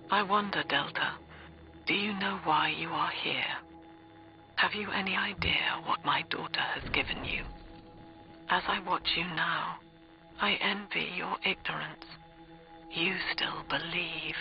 I wonder, Delta, do you know why you are here? Have you any idea what my daughter has given you? As I watch you now, I envy your ignorance. You still believe.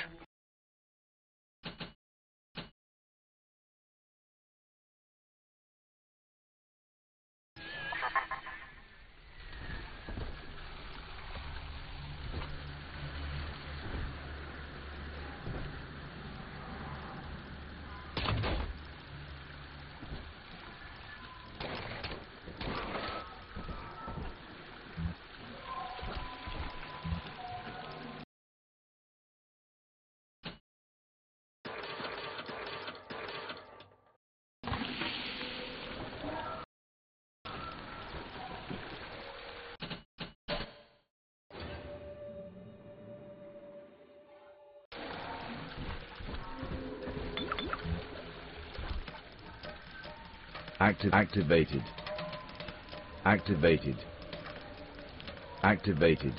Activated. Activated. Activated.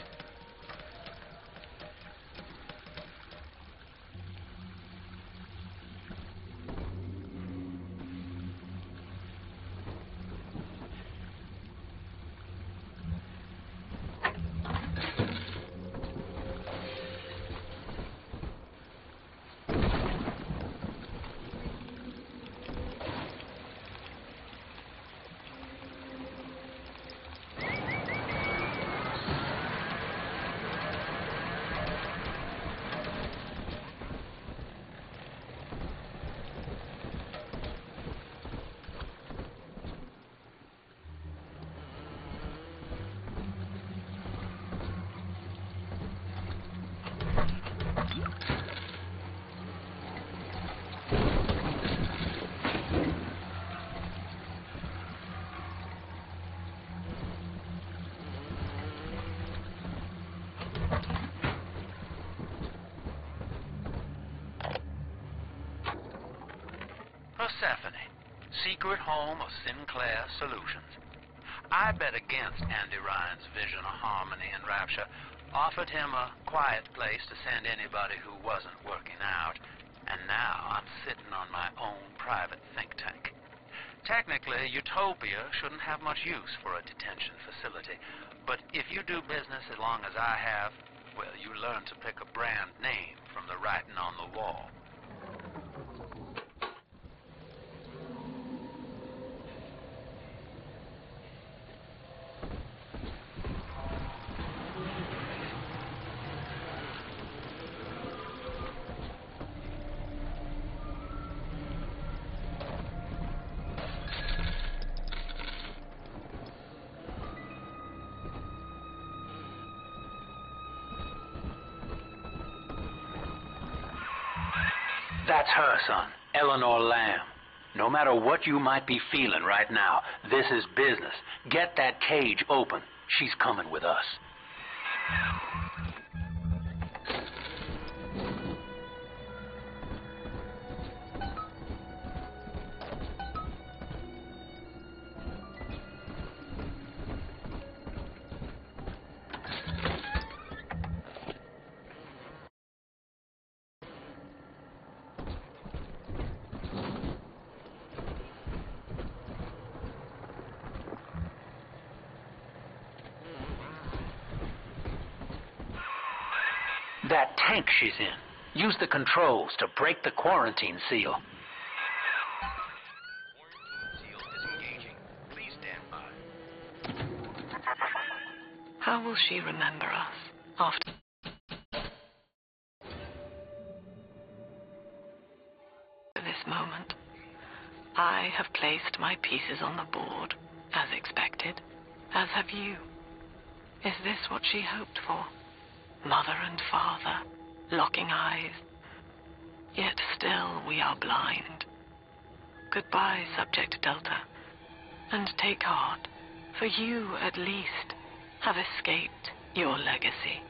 Persephone, secret home of Sinclair Solutions. I bet against Andy Ryan's vision of harmony and rapture, offered him a quiet place to send anybody who wasn't working out, and now I'm sitting on my own private think tank. Technically, Utopia shouldn't have much use for a detention facility, but if you do business as long as I have, well, you learn to pick a brand name from the writing on the wall. That's her, son, Eleanor Lamb. No matter what you might be feeling right now, this is business. Get that cage open. She's coming with us. That tank she's in. Use the controls to break the quarantine seal. Quarantine seal disengaging. Please stand by. How will she remember us after this moment? I have placed my pieces on the board, as expected, as have you. Is this what she hoped for? Mother and father, locking eyes. Yet still we are blind. Goodbye, Subject Delta, and take heart, for you, at least, have escaped your legacy.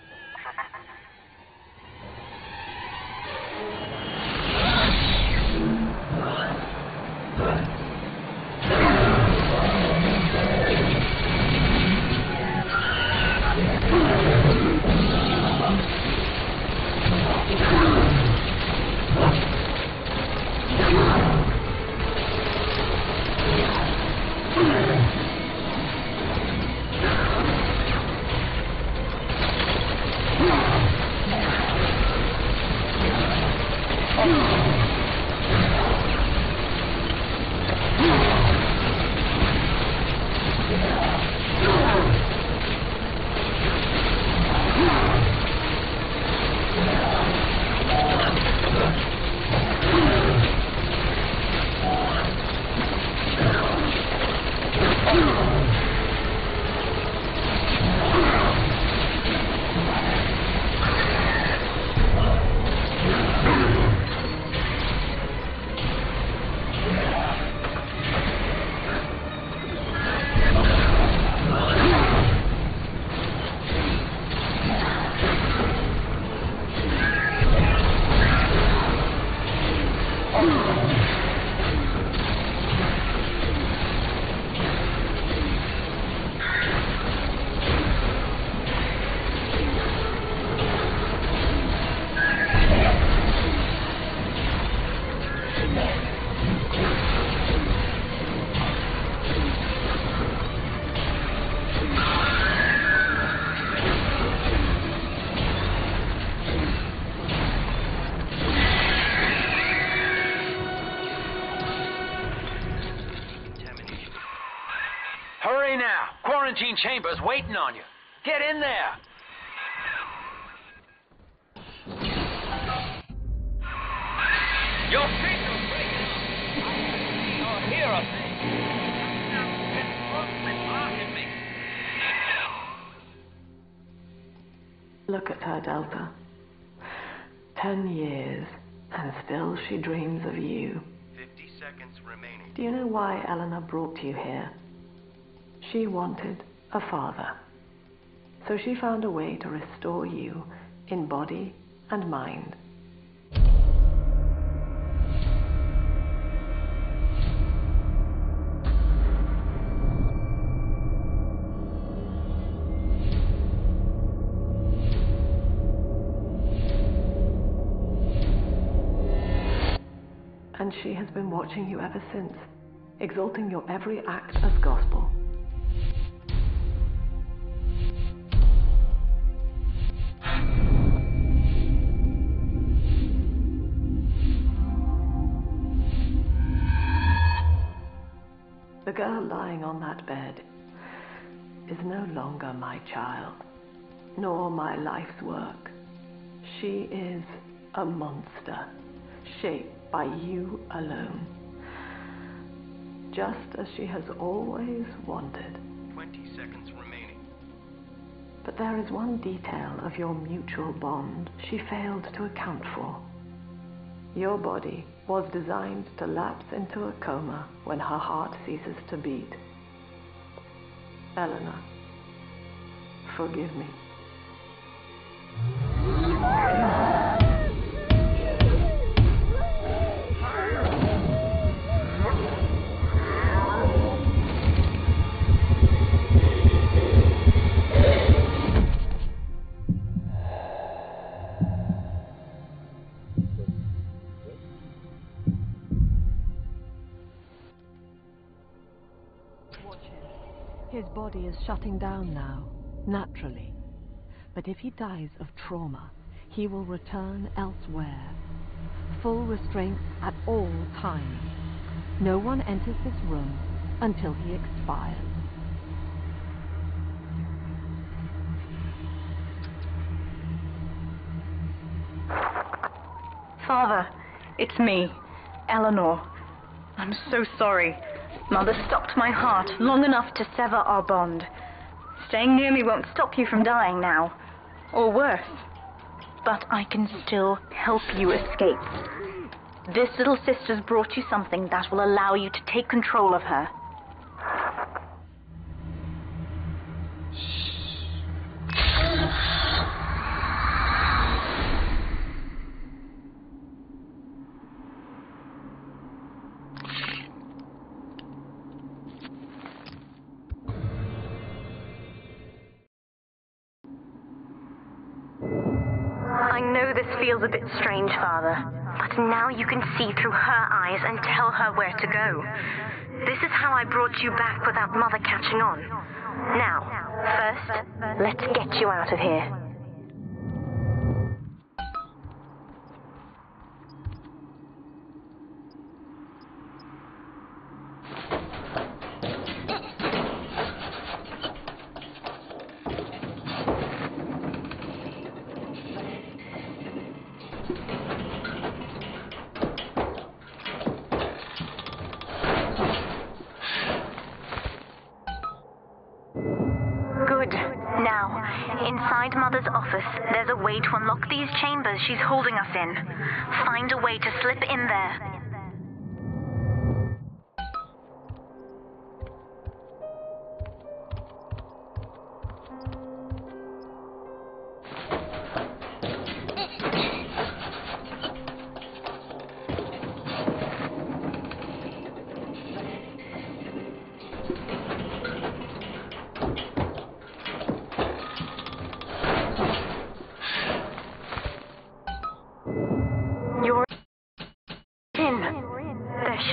chambers waiting on you. Get in there. Your signal's breaking up. You'll hear us. Look at her, Delta. 10 years, and still she dreams of you. 50 seconds remaining. Do you know why Eleanor brought you here? She wanted a father. So she found a way to restore you in body and mind. And she has been watching you ever since, exalting your every act as gospel. The girl lying on that bed is no longer my child, nor my life's work. She is a monster, shaped by you alone, just as she has always wanted. 20 seconds remaining. But there is one detail of your mutual bond she failed to account for. Your body was designed to lapse into a coma when her heart ceases to beat. Eleanor, forgive me. His body is shutting down now, naturally. But if he dies of trauma, he will return elsewhere. Full restraint at all times. No one enters this room until he expires. Father, it's me, Eleanor. I'm so sorry. Mother stopped my heart long enough to sever our bond. Staying near me won't stop you from dying now. Or worse. But I can still help you escape. This little sister's brought you something that will allow you to take control of her. I know this feels a bit strange, Father, but now you can see through her eyes and tell her where to go. This is how I brought you back without Mother catching on. Now, first, let's get you out of here. Inside Mother's office, there's a way to unlock these chambers she's holding us in. Find a way to slip in there.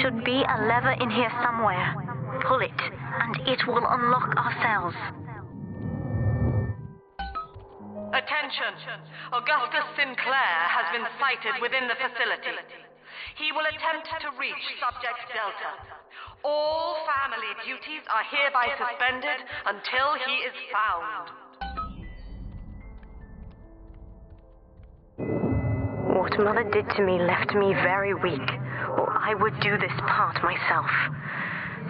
Should be a lever in here somewhere. Pull it, and it will unlock our cells. Attention! Augustus Sinclair has been sighted within the facility. He will attempt to reach Subject Delta. All family duties are hereby suspended until he is found. What Mother did to me left me very weak, or I would do this part myself.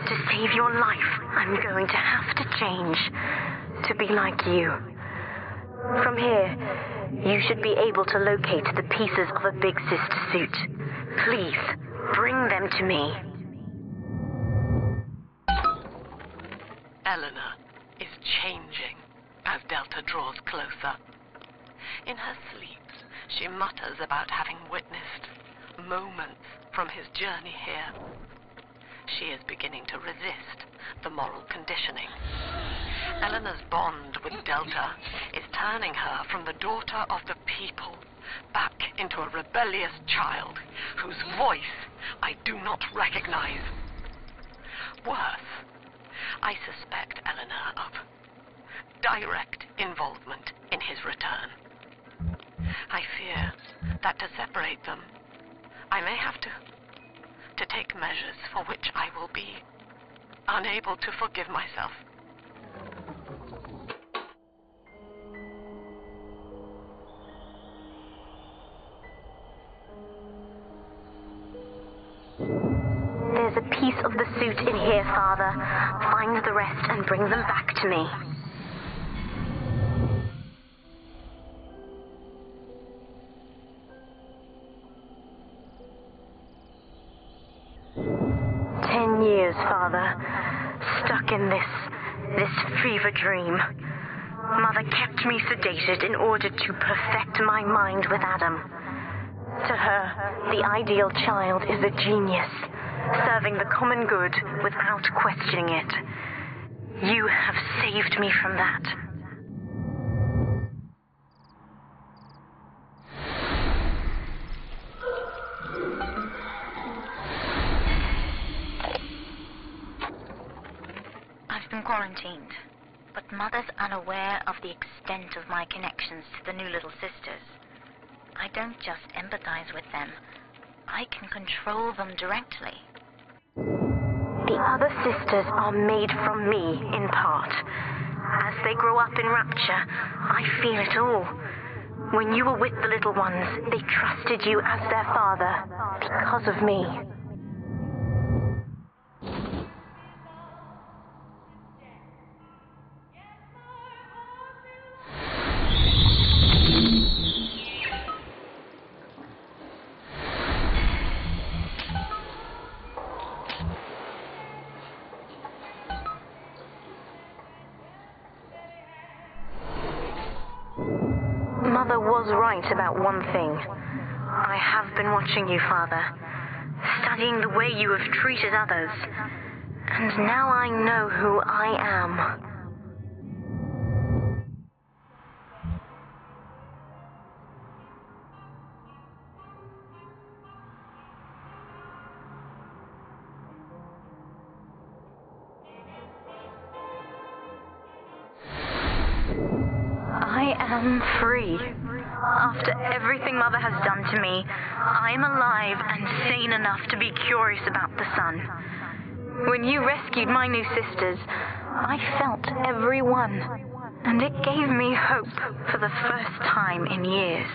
To save your life, I'm going to have to change, to be like you. From here, you should be able to locate the pieces of a Big Sister suit. Please, bring them to me. Eleanor is changing as Delta draws closer. In her sleeps, she mutters about having witnessed moments from his journey here. She is beginning to resist the moral conditioning. Eleanor's bond with Delta is turning her from the daughter of the people back into a rebellious child whose voice I do not recognize. Worse, I suspect Eleanor of direct involvement in his return. I fear that to separate them, I may have to take measures for which I will be unable to forgive myself. There's a piece of the suit in here, Father. Find the rest and bring them back to me. Years, Father, stuck in this fever dream. Mother kept me sedated in order to perfect my mind with Adam. To her, the ideal child is a genius, serving the common good without questioning it. You have saved me from that. Quarantined, but Mother's unaware of the extent of my connections to the new little sisters. I don't just empathize with them, I can control them directly. The other sisters are made from me, in part. As they grow up in Rapture, I feel it all. When you were with the little ones, they trusted you as their father, because of me. Mother was right about one thing. I have been watching you, Father, studying the way you have treated others, and now I know who I am. I am free. After everything Mother has done to me, I'm alive and sane enough to be curious about the sun. When you rescued my new sisters, I felt every one, and it gave me hope for the first time in years.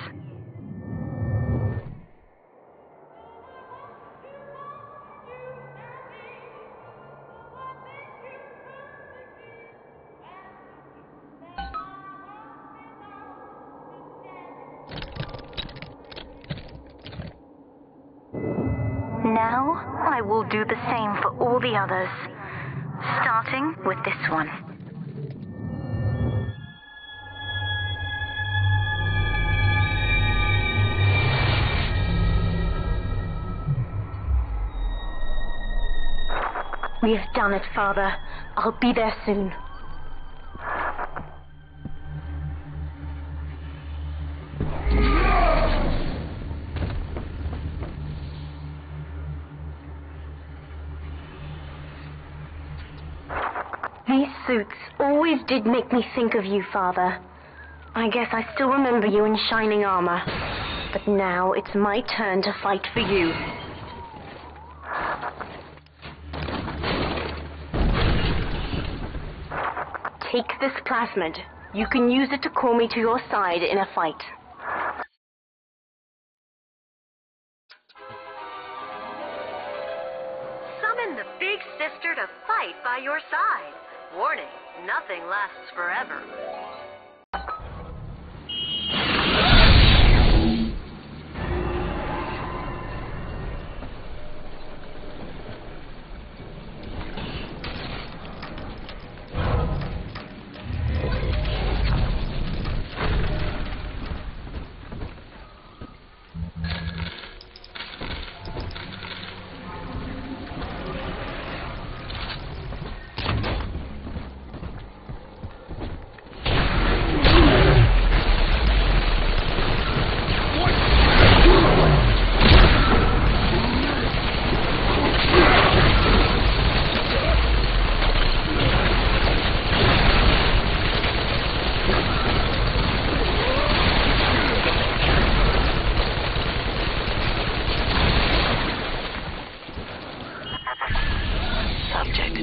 Now, I will do the same for all the others, starting with this one. We have done it, Father. I'll be there soon. These suits always did make me think of you, Father. I guess I still remember you in shining armor. But now it's my turn to fight for you. Take this plasmid. You can use it to call me to your side in a fight. Summon the big sister to fight by your side. Warning, nothing lasts forever.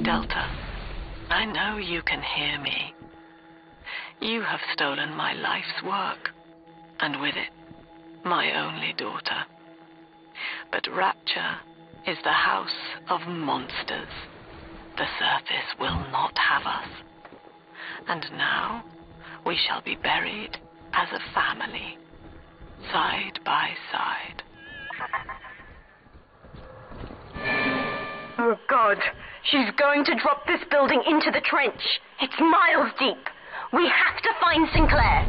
Delta, I know you can hear me. You have stolen my life's work, and with it, my only daughter. But Rapture is the house of monsters. The surface will not have us. And now, we shall be buried as a family, side by side. Oh, God. She's going to drop this building into the trench. It's miles deep. We have to find Sinclair.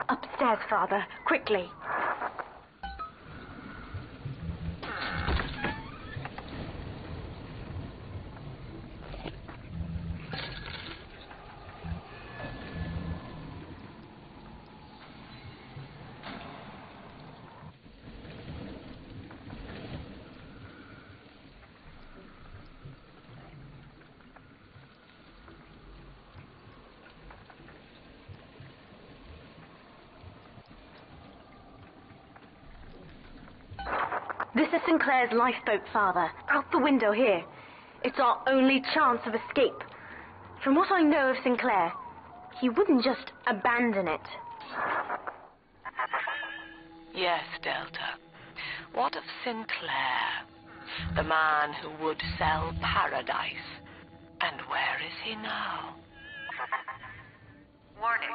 Upstairs, Father. Quickly. This is Sinclair's lifeboat, Father. Out the window here. It's our only chance of escape. From what I know of Sinclair, he wouldn't just abandon it. Yes, Delta. What of Sinclair? The man who would sell paradise. And where is he now? Warning.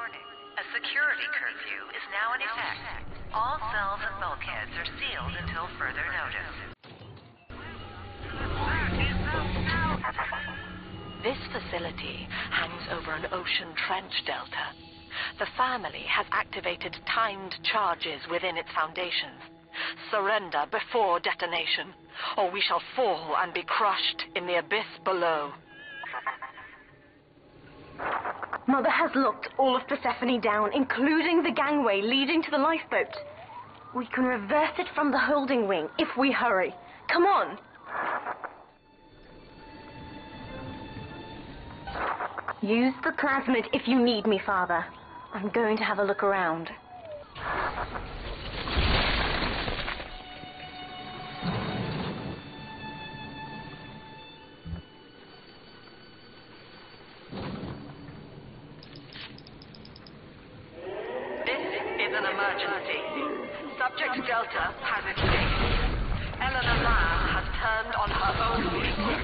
A security curfew is now in effect. All cells and bulkheads are sealed until further notice. This facility hangs over an ocean trench, Delta. The family has activated timed charges within its foundations. Surrender before detonation, or we shall fall and be crushed in the abyss below. Mother has locked all of Persephone down, including the gangway leading to the lifeboat. We can reverse it from the holding wing if we hurry. Come on! Use the plasmid if you need me, Father. I'm going to have a look around. Subject Delta has escaped. Eleanor Lamb has turned on her own people.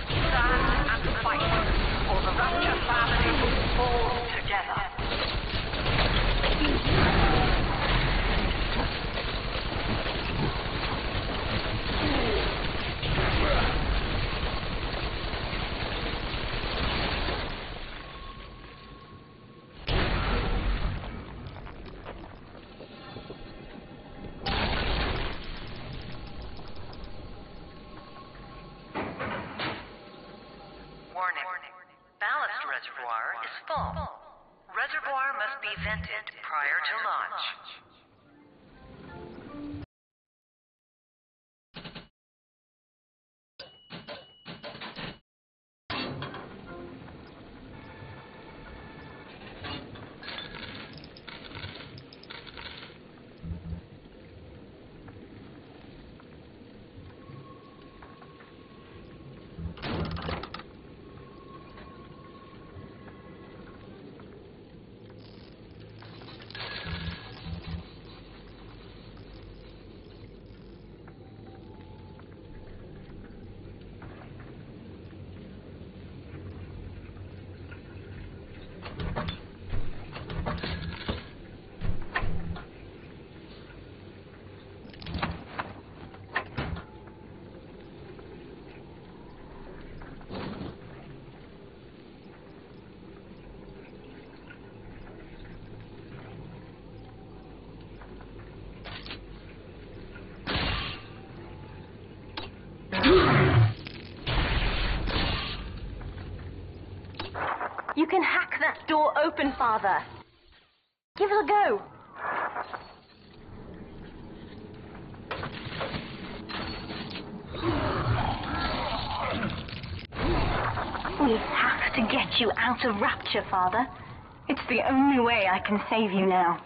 Stand and fight, or the Rapture family will fall together. reservoir is full. Reservoir must be vented prior to launch. You can hack that door open, Father. Give it a go. We have to get you out of Rapture, Father. It's the only way I can save you now.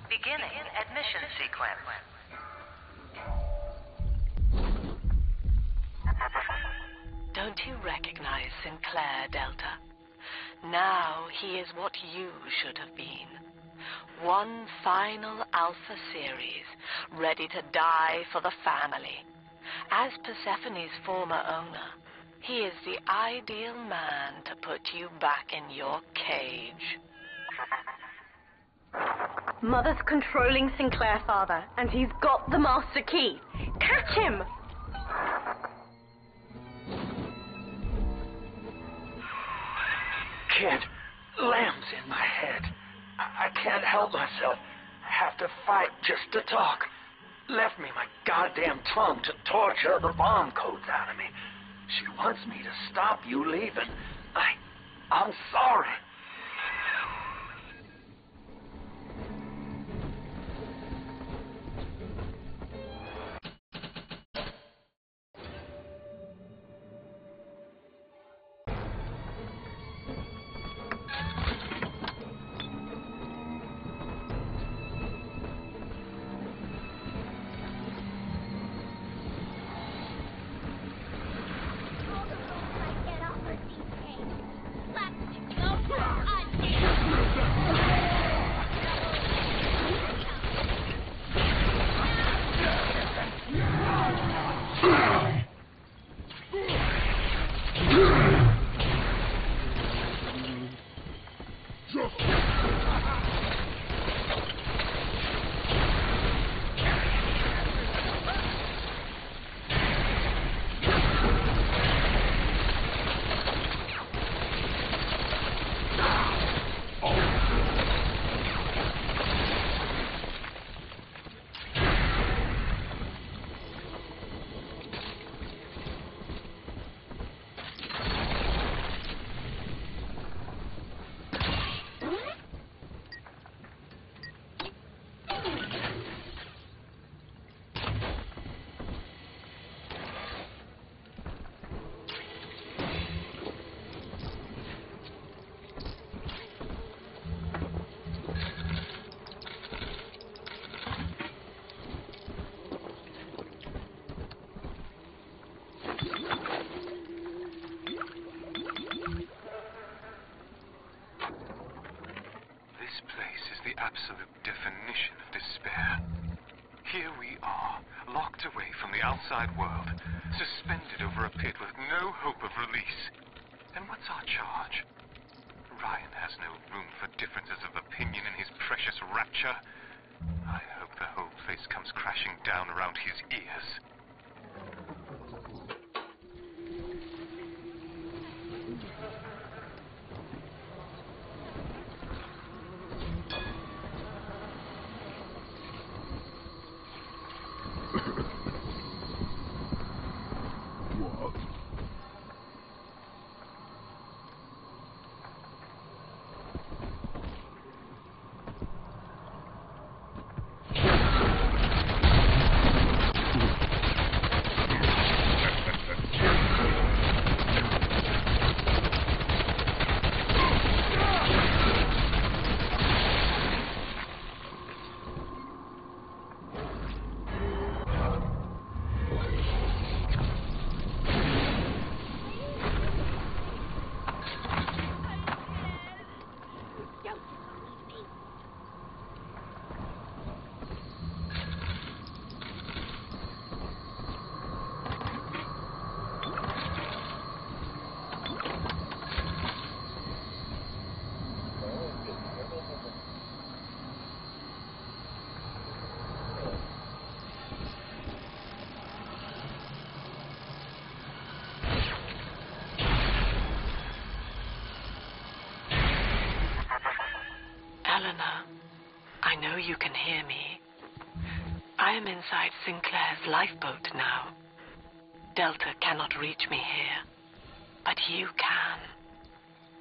Beginning admission sequence. Don't you recognize Sinclair, Delta? Now he is what you should have been. One final Alpha series, ready to die for the family. As Persephone's former owner, he is the ideal man to put you back in your cage. Mother's controlling Sinclair, Father, and he's got the master key. Catch him! Kid, lamb's in my head. I can't help myself. Have to fight just to talk. Left me my goddamn tongue to torture the bomb codes out of me. She wants me to stop you leaving. I'm sorry. This place is the absolute definition of despair. Here we are, locked away from the outside world, suspended over a pit with no hope of release. And what's our charge? Ryan has no room for differences of opinion in his precious rapture. I hope the whole place comes crashing down around his ears. you can hear me. I am inside Sinclair's lifeboat now. Delta cannot reach me here, but you can.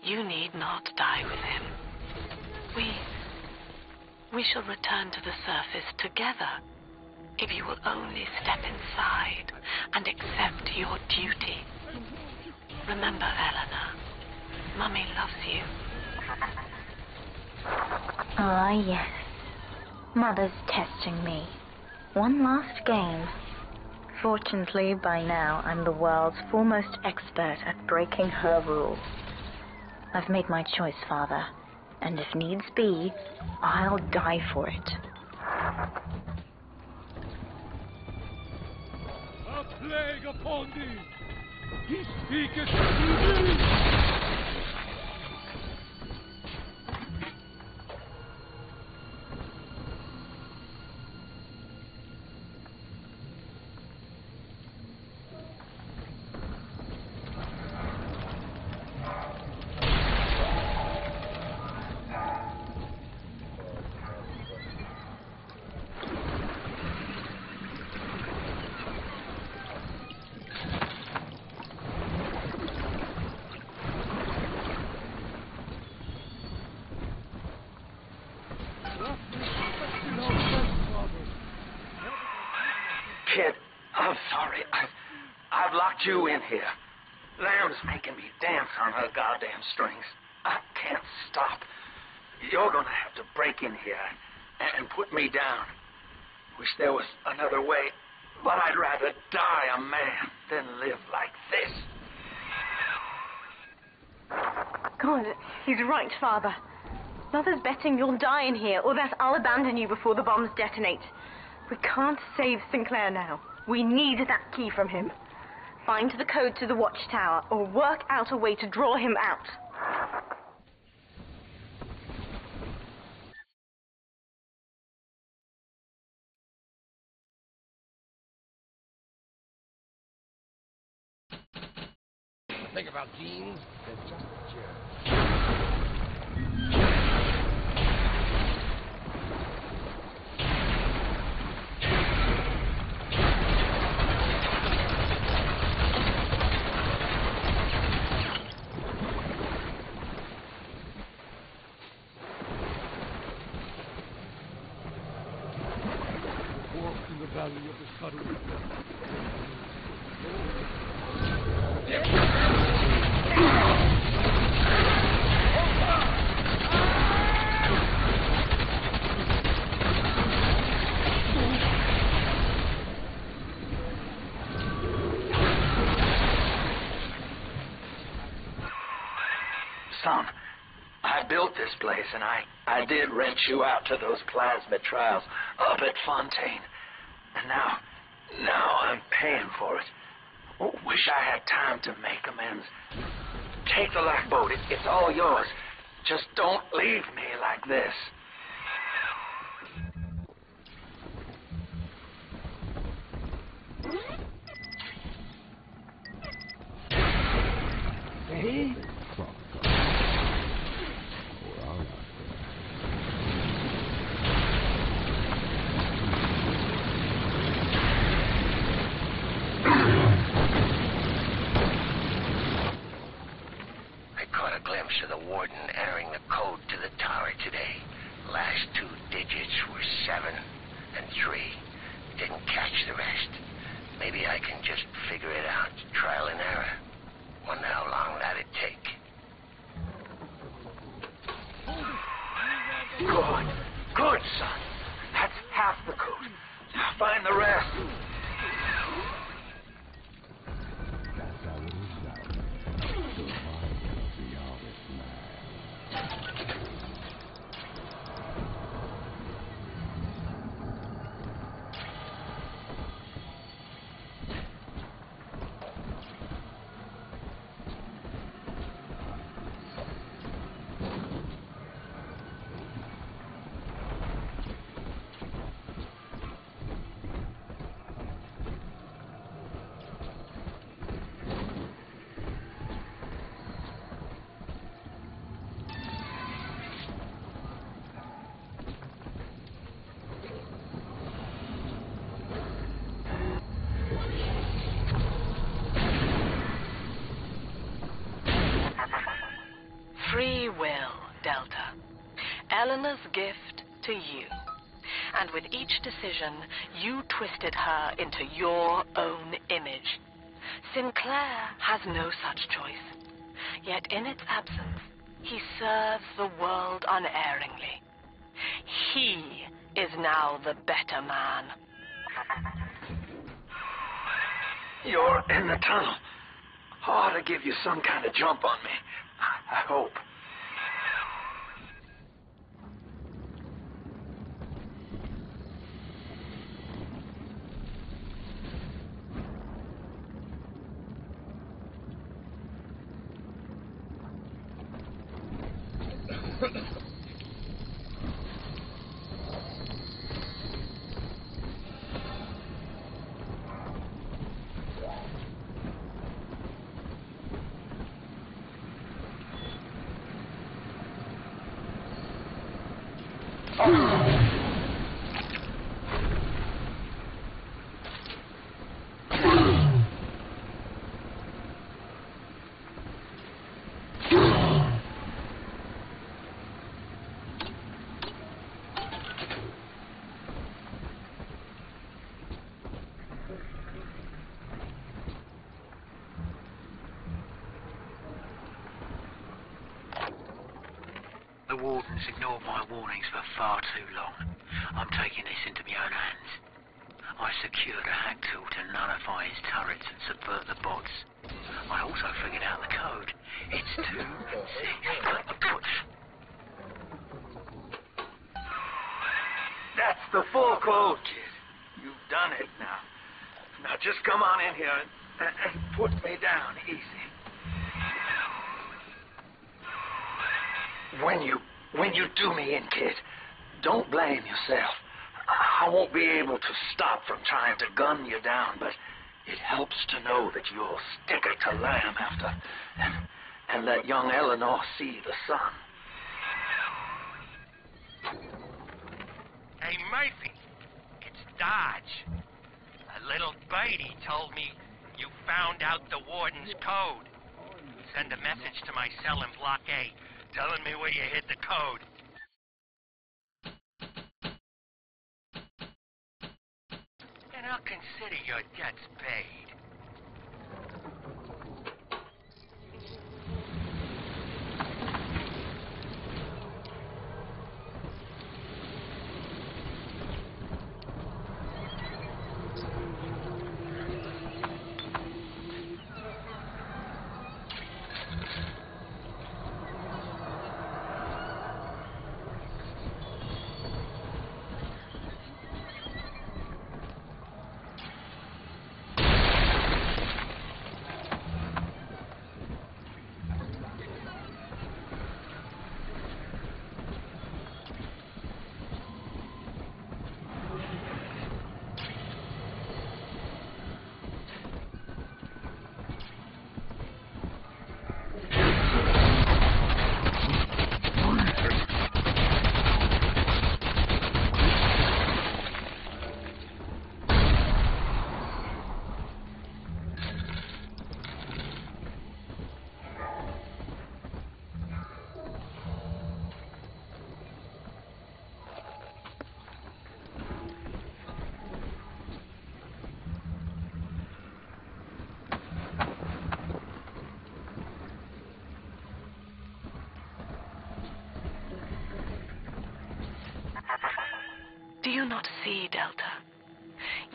You need not die with him. We shall return to the surface together, if you will only step inside and accept your duty. Remember, Eleanor, Mummy loves you. Ah, yes. Mother's testing me. One last game. Fortunately, by now, I'm the world's foremost expert at breaking her rules. I've made my choice, Father, and if needs be, I'll die for it. A plague upon thee! He speaketh to thee! Kid, I'm sorry. I've locked you in here. Lamb's making me dance on her goddamn strings. I can't stop. You're gonna have to break in here and put me down. Wish there was another way, but I'd rather die a man than live like this. God, he's right, Father. Mother's betting you'll die in here, or that I'll abandon you before the bombs detonate. We can't save Sinclair now. We need that key from him. Find the code to the watchtower, or work out a way to draw him out. Think about jeans? They're just a jerk. Walk in the valley of the shadow of death. Son, I built this place, and I did rent you out to those plasmid trials up at Fontaine. And now I'm paying for it. Wish I had time to make amends. Take the lifeboat. It's all yours. Just don't leave me like this. Hey? To the warden entering the code to the tower today. Last two digits were 7 and 3. Didn't catch the rest. Maybe I can just figure it out. Trial and error. Wonder how long that'd take. Good, son. That's half the code. Now find the rest. That's how it is now. Survival of the honest man. Free will, Delta. Eleanor's gift to you. And with each decision, you twisted her into your own image. Sinclair has no such choice. Yet in its absence, he serves the world unerringly. He is now the better man. You're in the tunnel. Ought to give you some kind of jump on me. I hope. The wardens ignored my warnings for far too long. I'm taking this into my own hands. I secured a hack tool to nullify his turrets and subvert the bots. I also figured out the code. It's 2, 6, That's the full code, kid. You've done it now. Now just come on in here and put me down easy. When you do me in, kid, don't blame yourself. I won't be able to stop from trying to gun you down, but it helps to know that you'll stick it to Lamb after and let young Eleanor see the sun. Hey, Murphy, it's Dodge. A little birdie told me you found out the warden's code. Send a message to my cell in Block A, telling me where you hid the code. And I'll consider your debts paid. Do you not see, Delta?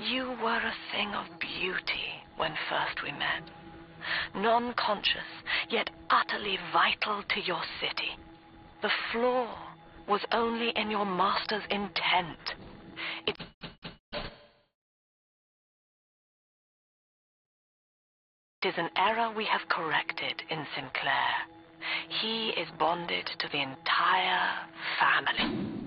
You were a thing of beauty when first we met. Non-conscious, yet utterly vital to your city. The flaw was only in your master's intent. It is an error we have corrected in Sinclair. He is bonded to the entire family.